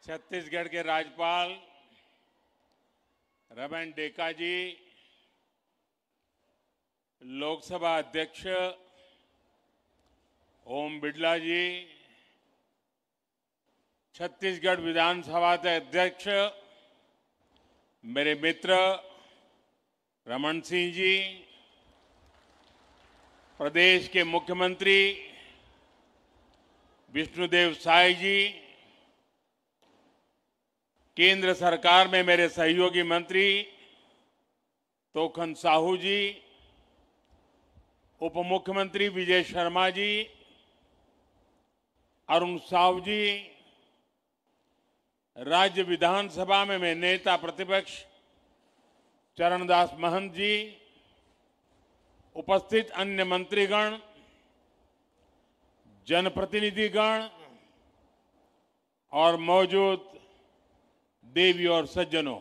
छत्तीसगढ़ के राज्यपाल रमन डेका जी, लोकसभा अध्यक्ष ओम बिड़ला जी, छत्तीसगढ़ विधानसभा के अध्यक्ष मेरे मित्र रमन सिंह जी, प्रदेश के मुख्यमंत्री विष्णुदेव साय जी, केंद्र सरकार में मेरे सहयोगी मंत्री तोखन साहू जी, उप मुख्यमंत्री विजय शर्मा जी, अरुण साहू जी, राज्य विधानसभा में मेरे नेता प्रतिपक्ष चरणदास महंत जी, उपस्थित अन्य मंत्रीगण, जनप्रतिनिधिगण और मौजूद देवी और सज्जनों,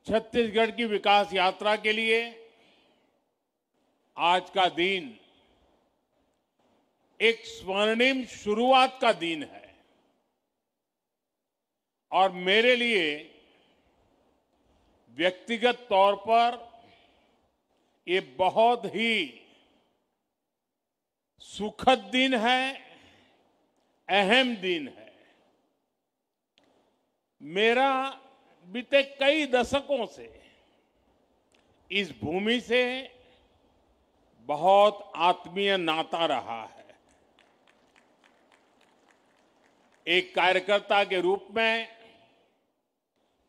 छत्तीसगढ़ की विकास यात्रा के लिए आज का दिन एक स्वर्णिम शुरुआत का दिन है और मेरे लिए व्यक्तिगत तौर पर ये बहुत ही सुखद दिन है, अहम दिन है। मेरा बीते कई दशकों से इस भूमि से बहुत आत्मीय नाता रहा है। एक कार्यकर्ता के रूप में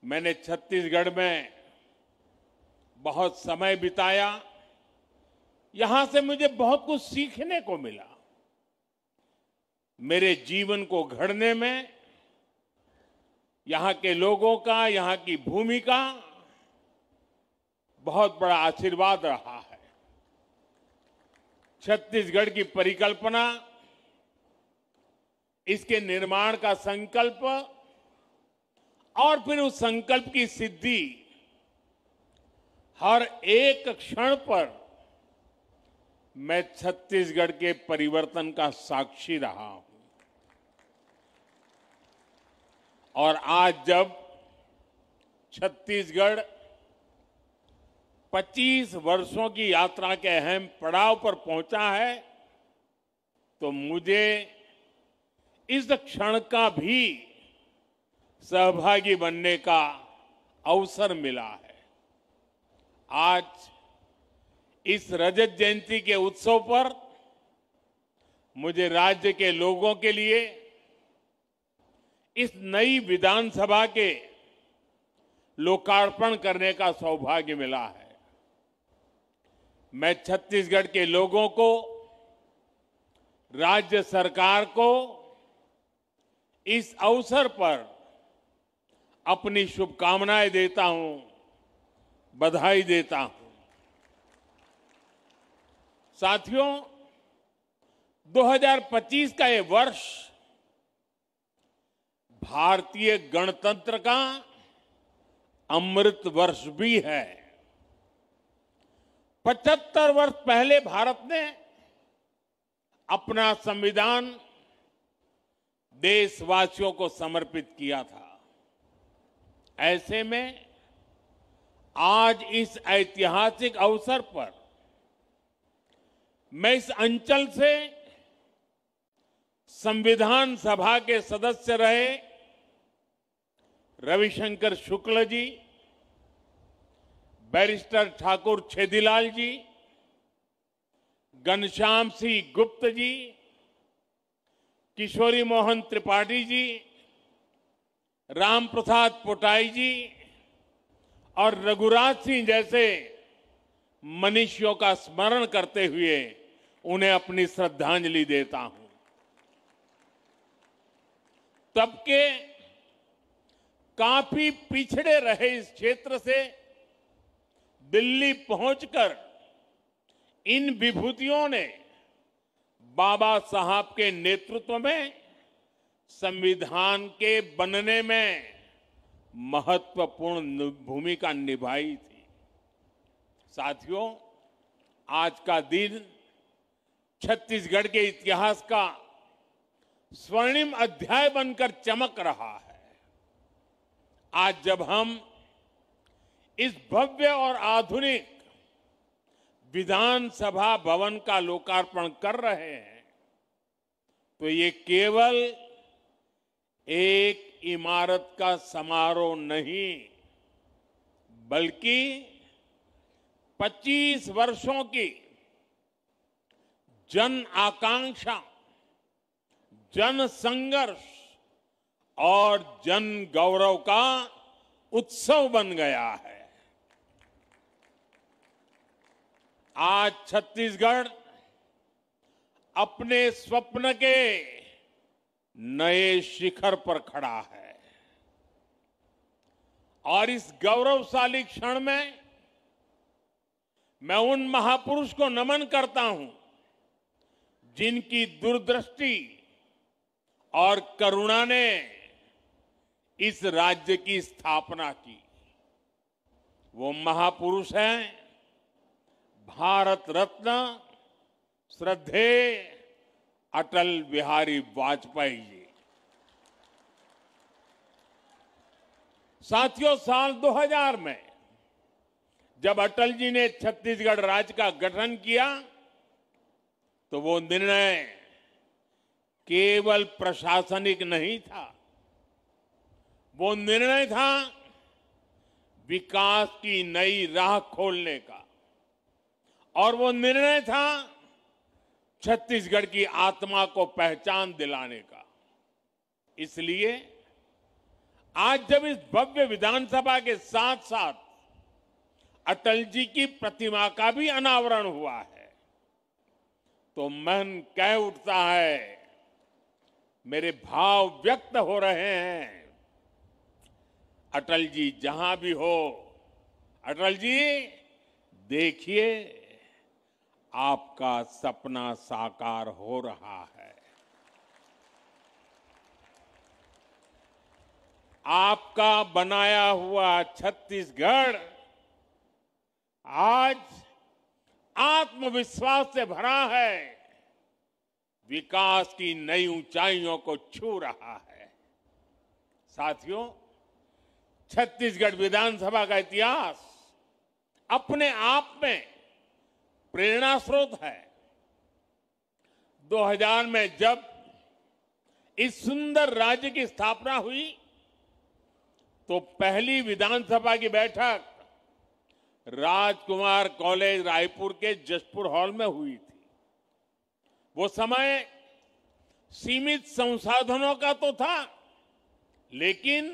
मैंने छत्तीसगढ़ में बहुत समय बिताया। यहां से मुझे बहुत कुछ सीखने को मिला। मेरे जीवन को गढ़ने में यहां के लोगों का, यहां की भूमि का बहुत बड़ा आशीर्वाद रहा है। छत्तीसगढ़ की परिकल्पना, इसके निर्माण का संकल्प और फिर उस संकल्प की सिद्धि, हर एक क्षण पर मैं छत्तीसगढ़ के परिवर्तन का साक्षी रहा हूं। और आज जब छत्तीसगढ़ 25 वर्षों की यात्रा के अहम पड़ाव पर पहुंचा है, तो मुझे इस क्षण का भी सहभागी बनने का अवसर मिला है। आज इस रजत जयंती के उत्सव पर मुझे राज्य के लोगों के लिए इस नई विधानसभा के लोकार्पण करने का सौभाग्य मिला है। मैं छत्तीसगढ़ के लोगों को, राज्य सरकार को इस अवसर पर अपनी शुभकामनाएं देता हूं, बधाई देता हूं। साथियों, 2025 का ये वर्ष भारतीय गणतंत्र का अमृत वर्ष भी है। 75 वर्ष पहले भारत ने अपना संविधान देशवासियों को समर्पित किया था। ऐसे में आज इस ऐतिहासिक अवसर पर मैं इस अंचल से संविधान सभा के सदस्य रहे रविशंकर शुक्ल जी, बैरिस्टर ठाकुर छेदीलाल जी, घनश्याम सिंह गुप्त जी, किशोरी मोहन त्रिपाठी जी, राम प्रसाद पोटाई जी और रघुराज सिंह जैसे मनीषियों का स्मरण करते हुए उन्हें अपनी श्रद्धांजलि देता हूं। तब के काफी पिछड़े रहे इस क्षेत्र से दिल्ली पहुंचकर इन विभूतियों ने बाबा साहब के नेतृत्व में संविधान के बनने में महत्वपूर्ण भूमिका निभाई थी। साथियों, आज का दिन छत्तीसगढ़ के इतिहास का स्वर्णिम अध्याय बनकर चमक रहा है। आज जब हम इस भव्य और आधुनिक विधानसभा भवन का लोकार्पण कर रहे हैं तो ये केवल एक इमारत का समारोह नहीं बल्कि 25 वर्षों की जन आकांक्षा, जन संघर्ष और जन गौरव का उत्सव बन गया है। आज छत्तीसगढ़ अपने स्वप्न के नए शिखर पर खड़ा है और इस गौरवशाली क्षण में मैं उन महापुरुष को नमन करता हूं जिनकी दूरदृष्टि और करुणा ने इस राज्य की स्थापना की। वो महापुरुष हैं भारत रत्न श्रद्धेय अटल बिहारी वाजपेयी जी। साथियों, साल 2000 में जब अटल जी ने छत्तीसगढ़ राज्य का गठन किया तो वो निर्णय केवल प्रशासनिक नहीं था, वो निर्णय था विकास की नई राह खोलने का और वो निर्णय था छत्तीसगढ़ की आत्मा को पहचान दिलाने का। इसलिए आज जब इस भव्य विधानसभा के साथ साथ अटल जी की प्रतिमा का भी अनावरण हुआ है तो मन कह उठता है, मेरे भाव व्यक्त हो रहे हैं। अटल जी जहां भी हो, अटल जी देखिए आपका सपना साकार हो रहा है। आपका बनाया हुआ छत्तीसगढ़ आज आत्मविश्वास से भरा है, विकास की नई ऊंचाइयों को छू रहा है। साथियों, छत्तीसगढ़ विधानसभा का इतिहास अपने आप में प्रेरणा स्रोत है। 2000 में जब इस सुंदर राज्य की स्थापना हुई तो पहली विधानसभा की बैठक राजकुमार कॉलेज रायपुर के जशपुर हॉल में हुई थी। वो समय सीमित संसाधनों का तो था लेकिन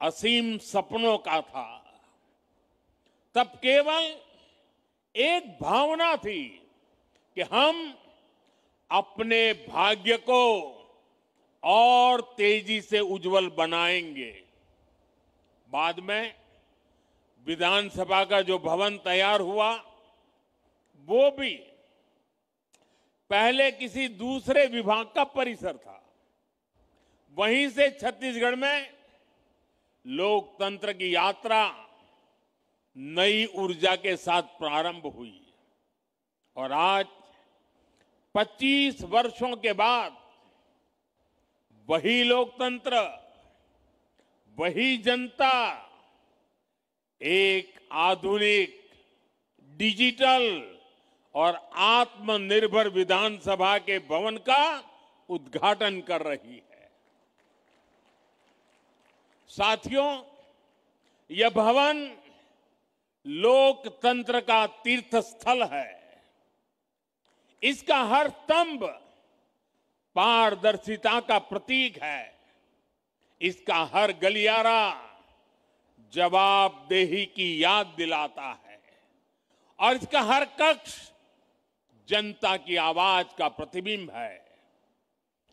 असीम सपनों का था। तब केवल एक भावना थी कि हम अपने भाग्य को और तेजी से उज्जवल बनाएंगे। बाद में विधानसभा का जो भवन तैयार हुआ वो भी पहले किसी दूसरे विभाग का परिसर था। वहीं से छत्तीसगढ़ में लोकतंत्र की यात्रा नई ऊर्जा के साथ प्रारंभ हुई और आज 25 वर्षों के बाद वही लोकतंत्र, वही जनता एक आधुनिक, डिजिटल और आत्मनिर्भर विधानसभा के भवन का उद्घाटन कर रही है। साथियों, यह भवन लोकतंत्र का तीर्थ स्थल है। इसका हर स्तंभ पारदर्शिता का प्रतीक है। इसका हर गलियारा जवाबदेही की याद दिलाता है और इसका हर कक्ष जनता की आवाज का प्रतिबिंब है।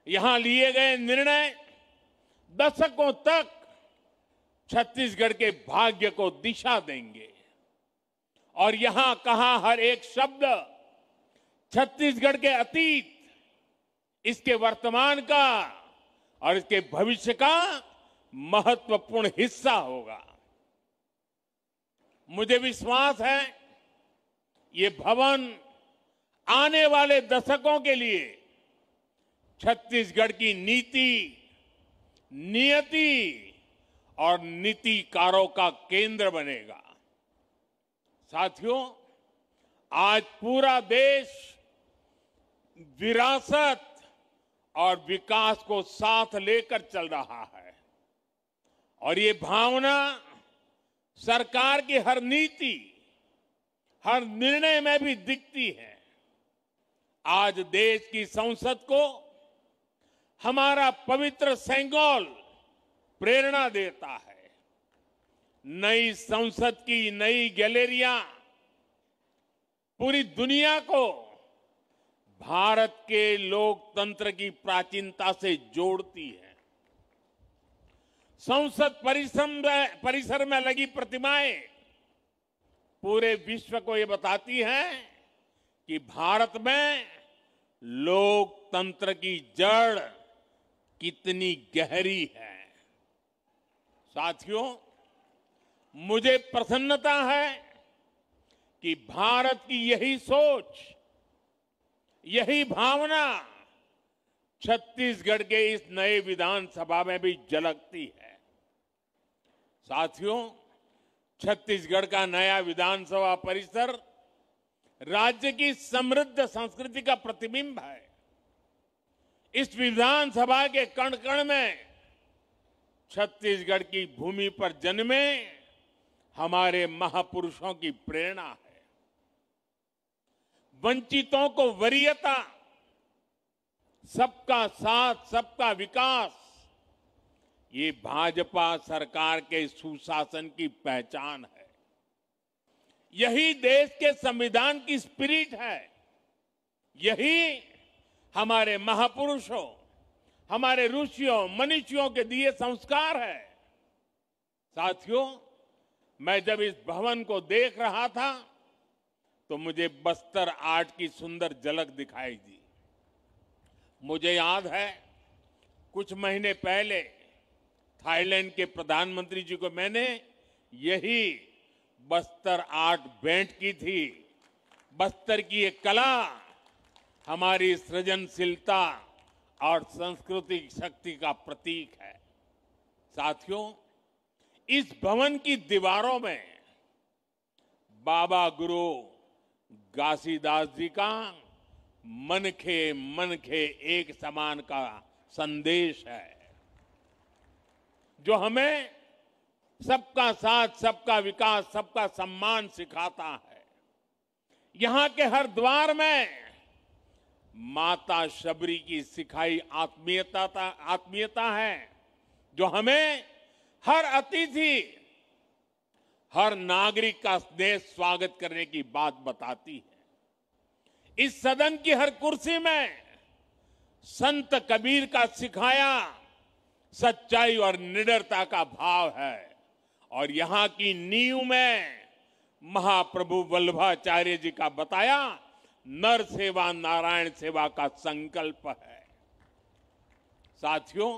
यहां लिए गए निर्णय दशकों तक छत्तीसगढ़ के भाग्य को दिशा देंगे और यहां कहा हर एक शब्द छत्तीसगढ़ के अतीत, इसके वर्तमान का और इसके भविष्य का महत्वपूर्ण हिस्सा होगा। मुझे विश्वास है ये भवन आने वाले दशकों के लिए छत्तीसगढ़ की नीति, नियति और नीतिकारों का केंद्र बनेगा। साथियों, आज पूरा देश विरासत और विकास को साथ लेकर चल रहा है और ये भावना सरकार की हर नीति, हर निर्णय में भी दिखती है। आज देश की संसद को हमारा पवित्र सेंगोल प्रेरणा देता है। नई संसद की नई गैलरियां पूरी दुनिया को भारत के लोकतंत्र की प्राचीनता से जोड़ती है। संसद परिसर में लगी प्रतिमाएं पूरे विश्व को ये बताती हैं कि भारत में लोकतंत्र की जड़ कितनी गहरी है। साथियों, मुझे प्रसन्नता है कि भारत की यही सोच, यही भावना छत्तीसगढ़ के इस नए विधानसभा में भी झलकती है। साथियों, छत्तीसगढ़ का नया विधानसभा परिसर राज्य की समृद्ध संस्कृति का प्रतिबिंब है। इस विधानसभा के कण कण में छत्तीसगढ़ की भूमि पर जन्मे हमारे महापुरुषों की प्रेरणा है। वंचितों को वरीयता, सबका साथ, सबका विकास, ये भाजपा सरकार के सुशासन की पहचान है। यही देश के संविधान की स्पिरिट है। यही हमारे महापुरुषों, हमारे ऋषियों, मनीषियों के दिए संस्कार है। साथियों, मैं जब इस भवन को देख रहा था तो मुझे बस्तर आर्ट की सुंदर झलक दिखाई दी। मुझे याद है, कुछ महीने पहले थाईलैंड के प्रधानमंत्री जी को मैंने यही बस्तर आर्ट भेंट की थी। बस्तर की ये कला हमारी सृजनशीलता और सांस्कृतिक शक्ति का प्रतीक है। साथियों, इस भवन की दीवारों में बाबा गुरु घासीदास जी का मन खे एक समान का संदेश है, जो हमें सबका साथ, सबका विकास, सबका सम्मान सिखाता है। यहां के हर द्वार में माता शबरी की सिखाई आत्मीयता है, जो हमें हर अतिथि, हर नागरिक का स्नेह स्वागत करने की बात बताती है। इस सदन की हर कुर्सी में संत कबीर का सिखाया सच्चाई और निडरता का भाव है और यहां की नींव में महाप्रभु वल्लभाचार्य जी का बताया नर सेवा नारायण सेवा का संकल्प है। साथियों,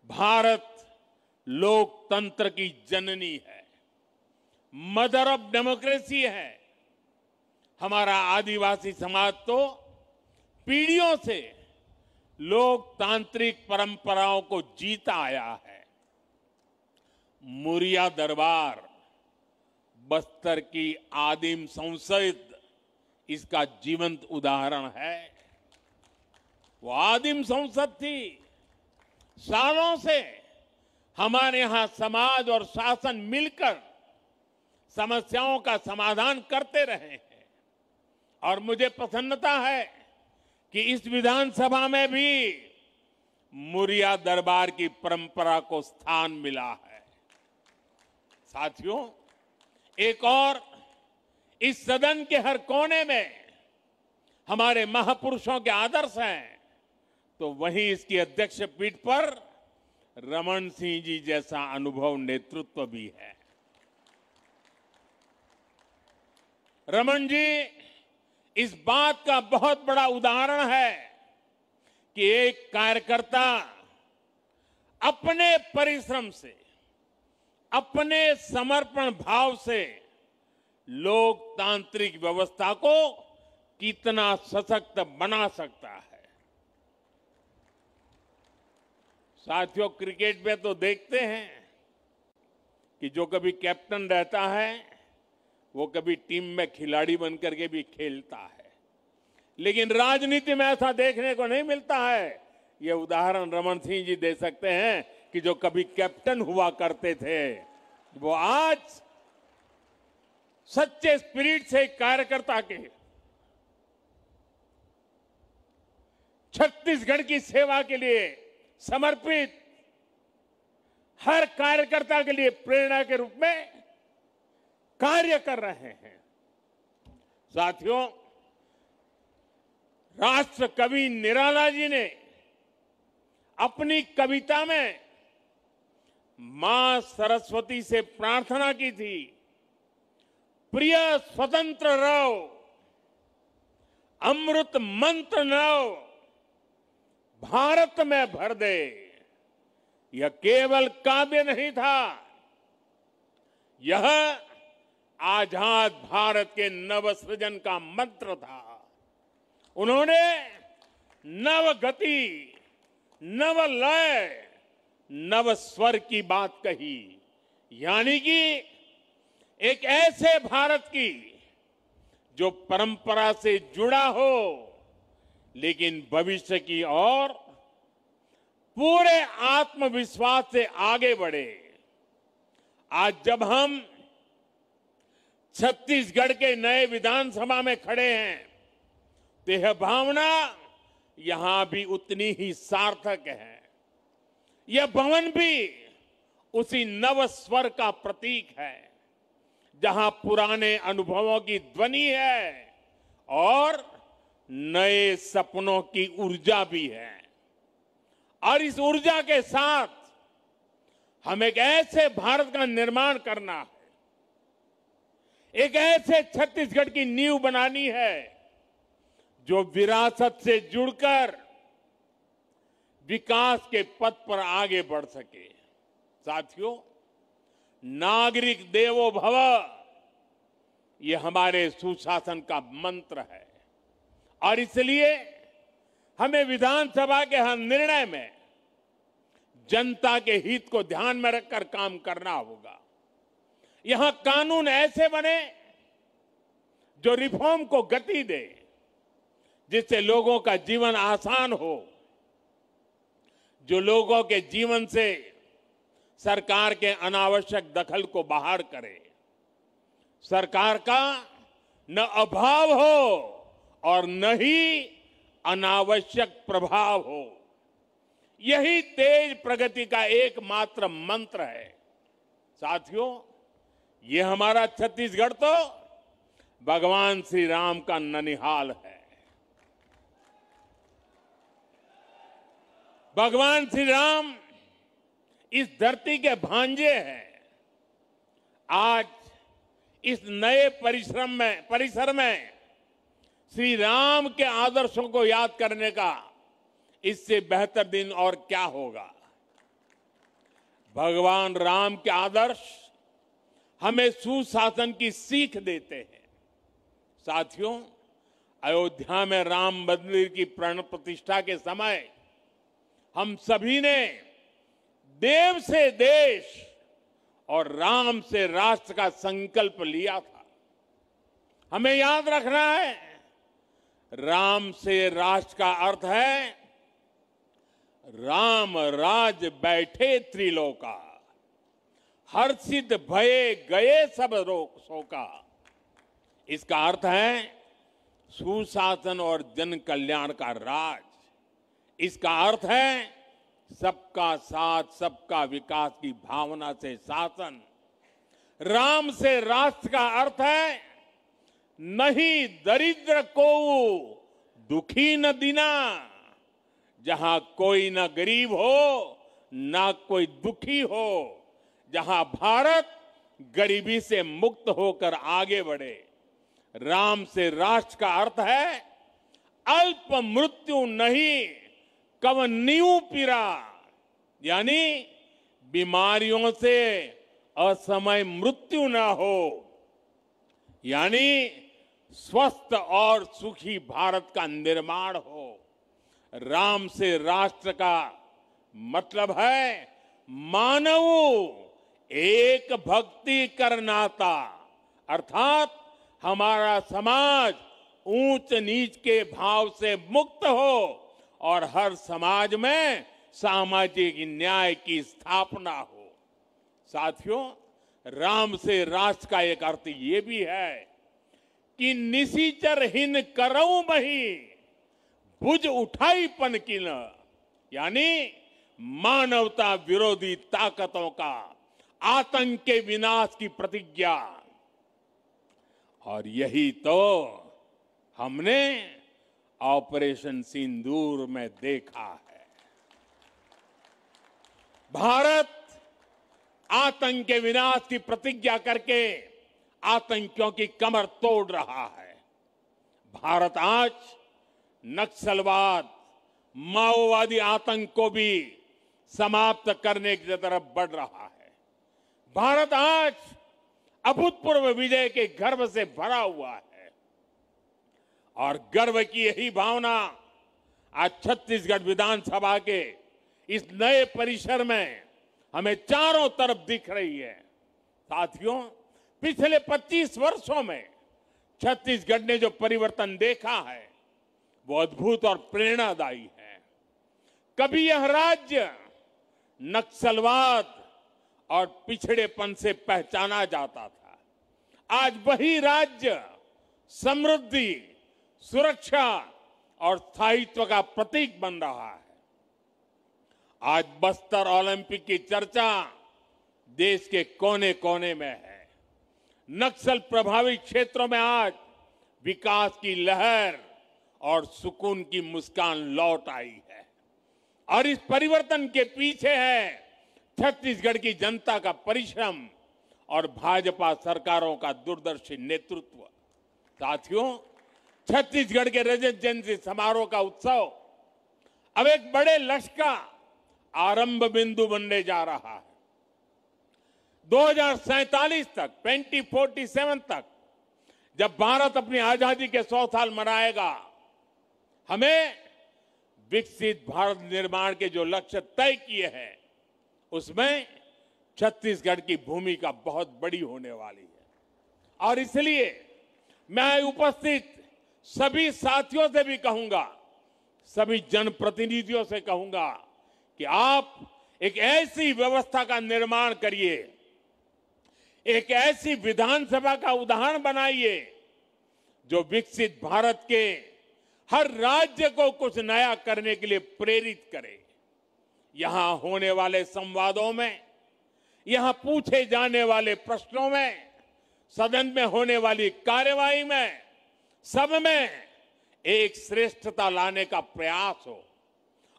भारत लोकतंत्र की जननी है, मदर ऑफ डेमोक्रेसी है। हमारा आदिवासी समाज तो पीढ़ियों से लोकतांत्रिक परंपराओं को जीता आया है। मुरिया दरबार, बस्तर की आदिम संसद इसका जीवंत उदाहरण है। वो आदिम संसद थी। सालों से हमारे यहां समाज और शासन मिलकर समस्याओं का समाधान करते रहे हैं और मुझे प्रसन्नता है कि इस विधानसभा में भी मुरिया दरबार की परंपरा को स्थान मिला है। साथियों, एक और इस सदन के हर कोने में हमारे महापुरुषों के आदर्श हैं, तो वहीं इसकी अध्यक्ष पीठ पर रमन सिंह जी जैसा अनुभव नेतृत्व भी है। रमन जी इस बात का बहुत बड़ा उदाहरण है कि एक कार्यकर्ता अपने परिश्रम से, अपने समर्पण भाव से लोकतांत्रिक व्यवस्था को कितना सशक्त बना सकता है। साथियों, क्रिकेट में तो देखते हैं कि जो कभी कैप्टन रहता है वो कभी टीम में खिलाड़ी बनकर के भी खेलता है, लेकिन राजनीति में ऐसा देखने को नहीं मिलता है। ये उदाहरण रमन सिंह जी दे सकते हैं कि जो कभी कैप्टन हुआ करते थे वो आज सच्चे स्पिरिट से कार्यकर्ता के छत्तीसगढ़ की सेवा के लिए समर्पित, हर कार्यकर्ता के लिए प्रेरणा के रूप में कार्य कर रहे हैं। साथियों, राष्ट्र कवि निराला जी ने अपनी कविता में मां सरस्वती से प्रार्थना की थी, प्रिय स्वतंत्र रहो, अमृत मंत्र नव भारत में भर दे। यह केवल काव्य नहीं था, यह आजाद भारत के नव सृजन का मंत्र था। उन्होंने नव गति, नव लय, नव स्वर की बात कही, यानी कि एक ऐसे भारत की जो परंपरा से जुड़ा हो लेकिन भविष्य की ओर पूरे आत्मविश्वास से आगे बढ़े। आज जब हम छत्तीसगढ़ के नए विधानसभा में खड़े हैं तो यह भावना यहां भी उतनी ही सार्थक है। यह भवन भी उसी नव स्वर का प्रतीक है जहां पुराने अनुभवों की ध्वनि है और नए सपनों की ऊर्जा भी है। और इस ऊर्जा के साथ हम एक ऐसे भारत का निर्माण करना है, एक ऐसे छत्तीसगढ़ की नींव बनानी है जो विरासत से जुड़कर विकास के पथ पर आगे बढ़ सके। साथियों, नागरिक देवो भव ये हमारे सुशासन का मंत्र है और इसलिए हमें विधानसभा के हर निर्णय में जनता के हित को ध्यान में रखकर काम करना होगा। यहां कानून ऐसे बने जो रिफॉर्म को गति दे, जिससे लोगों का जीवन आसान हो, जो लोगों के जीवन से सरकार के अनावश्यक दखल को बाहर करे, सरकार का न अभाव हो और न ही अनावश्यक प्रभाव हो। यही तेज प्रगति का एकमात्र मंत्र है। साथियों, ये हमारा छत्तीसगढ़ तो भगवान श्री राम का ननिहाल है। भगवान श्री राम इस धरती के भांजे हैं। आज इस नए परिसर में श्री राम के आदर्शों को याद करने का इससे बेहतर दिन और क्या होगा। भगवान राम के आदर्श हमें सुशासन की सीख देते हैं। साथियों, अयोध्या में राम मंदिर की प्राण प्रतिष्ठा के समय हम सभी ने देव से देश और राम से राष्ट्र का संकल्प लिया था। हमें याद रखना है, राम से राष्ट्र का अर्थ है राम राज बैठे त्रिलोका, हर्षित भये गए सब शोका। इसका अर्थ है सुशासन और जन कल्याण का राज। इसका अर्थ है सबका साथ सबका विकास की भावना से शासन। राम से राष्ट्र का अर्थ है नहीं दरिद्र को दुखी न दीना, जहां कोई न गरीब हो ना कोई दुखी हो, जहां भारत गरीबी से मुक्त होकर आगे बढ़े। राम से राष्ट्र का अर्थ है अल्प मृत्यु नहीं कवन नीऊ पीरा, यानी बीमारियों से असमय मृत्यु ना हो, यानी स्वस्थ और सुखी भारत का निर्माण हो। राम से राष्ट्र का मतलब है मानव एक भक्ति करनाता, अर्थात हमारा समाज ऊंच नीच के भाव से मुक्त हो और हर समाज में सामाजिक न्याय की स्थापना हो। साथियों, राम से राष्ट्र का एक अर्थ ये भी है कि निशिचरहीन करऊ बही भुज उठाई पनकिन, यानी मानवता विरोधी ताकतों का आतंक के विनाश की प्रतिज्ञा। और यही तो हमने ऑपरेशन सिंदूर में देखा है। भारत आतंक के विनाश की प्रतिज्ञा करके आतंकियों की कमर तोड़ रहा है। भारत आज नक्सलवाद, माओवादी आतंक को भी समाप्त करने की तरफ बढ़ रहा है। भारत आज अभूतपूर्व विजय के गर्व से भरा हुआ है और गर्व की यही भावना आज छत्तीसगढ़ विधानसभा के इस नए परिसर में हमें चारों तरफ दिख रही है। साथियों, पिछले 25 वर्षों में छत्तीसगढ़ ने जो परिवर्तन देखा है वो अद्भुत और प्रेरणादायी है। कभी यह राज्य नक्सलवाद और पिछड़ेपन से पहचाना जाता था, आज वही राज्य समृद्धि, सुरक्षा और स्थायित्व का प्रतीक बन रहा है। आज बस्तर ओलंपिक की चर्चा देश के कोने कोने में है। नक्सल प्रभावित क्षेत्रों में आज विकास की लहर और सुकून की मुस्कान लौट आई है और इस परिवर्तन के पीछे है छत्तीसगढ़ की जनता का परिश्रम और भाजपा सरकारों का दूरदर्शी नेतृत्व। साथियों, छत्तीसगढ़ के रजत जयंती समारोह का उत्सव अब एक बड़े लक्ष्य का आरंभ बिंदु बनने जा रहा है। 2047 तक, 2047 तक जब भारत अपनी आजादी के 100 साल मनाएगा, हमें विकसित भारत निर्माण के जो लक्ष्य तय किए हैं उसमें छत्तीसगढ़ की भूमिका बहुत बड़ी होने वाली है। और इसलिए मैं उपस्थित सभी साथियों से भी कहूंगा, सभी जनप्रतिनिधियों से कहूंगा कि आप एक ऐसी व्यवस्था का निर्माण करिए, एक ऐसी विधानसभा का उदाहरण बनाइए जो विकसित भारत के हर राज्य को कुछ नया करने के लिए प्रेरित करे। यहां होने वाले संवादों में, यहां पूछे जाने वाले प्रश्नों में, सदन में होने वाली कार्यवाही में, सब में एक श्रेष्ठता लाने का प्रयास हो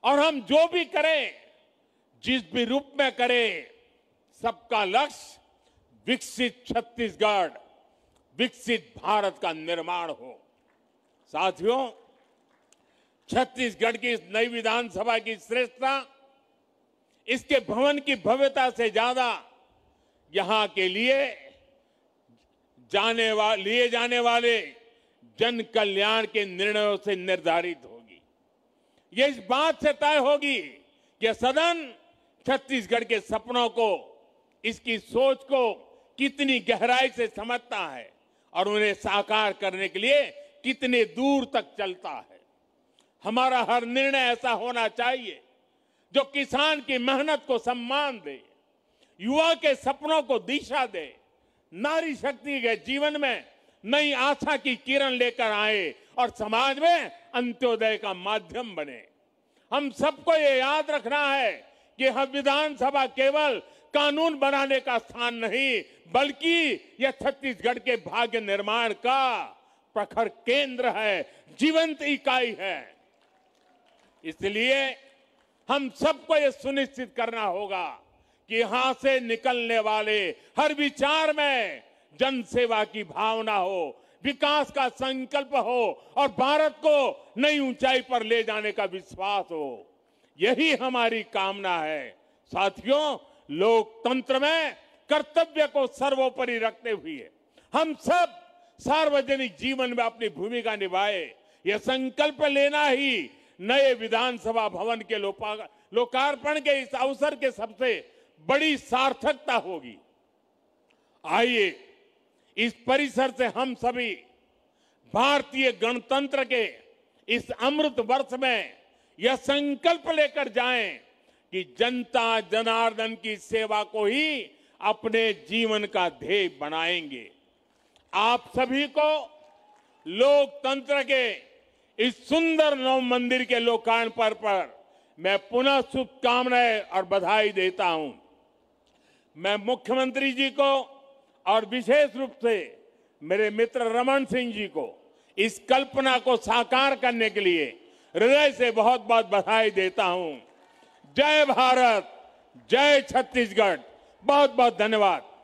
और हम जो भी करें, जिस भी रूप में करें, सबका लक्ष्य विकसित छत्तीसगढ़, विकसित भारत का निर्माण हो। साथियों, छत्तीसगढ़ की इस नई विधानसभा की श्रेष्ठता इसके भवन की भव्यता से ज्यादा यहां के लिए जाने वाले जन कल्याण के निर्णयों से निर्धारित होगी। ये इस बात से तय होगी कि सदन छत्तीसगढ़ के सपनों को, इसकी सोच को कितनी गहराई से समझता है और उन्हें साकार करने के लिए कितने दूर तक चलता है। हमारा हर निर्णय ऐसा होना चाहिए जो किसान की मेहनत को सम्मान दे, युवा के सपनों को दिशा दे, नारी शक्ति के जीवन में नई आशा की किरण लेकर आए और समाज में अंत्योदय का माध्यम बने। हम सबको ये याद रखना है कि यह विधानसभा केवल कानून बनाने का स्थान नहीं, बल्कि यह छत्तीसगढ़ के भाग्य निर्माण का प्रखर केंद्र है, जीवंत इकाई है। इसलिए हम सबको यह सुनिश्चित करना होगा कि यहां से निकलने वाले हर विचार में जन सेवा की भावना हो, विकास का संकल्प हो और भारत को नई ऊंचाई पर ले जाने का विश्वास हो। यही हमारी कामना है। साथियों, लोकतंत्र में कर्तव्य को सर्वोपरि रखते हुए हम सब सार्वजनिक जीवन में अपनी भूमिका निभाए, यह संकल्प लेना ही नए विधानसभा भवन के लोकार्पण के इस अवसर के सबसे बड़ी सार्थकता होगी। आइए इस परिसर से हम सभी भारतीय गणतंत्र के इस अमृत वर्ष में यह संकल्प लेकर जाएं कि जनता जनार्दन की सेवा को ही अपने जीवन का ध्येय बनाएंगे। आप सभी को लोकतंत्र के इस सुंदर नव मंदिर के लोकार्पण पर मैं पुनः शुभकामनाएं और बधाई देता हूं। मैं मुख्यमंत्री जी को और विशेष रूप से मेरे मित्र रमन सिंह जी को इस कल्पना को साकार करने के लिए हृदय से बहुत बहुत बधाई देता हूं। जय भारत, जय छत्तीसगढ़। बहुत बहुत धन्यवाद।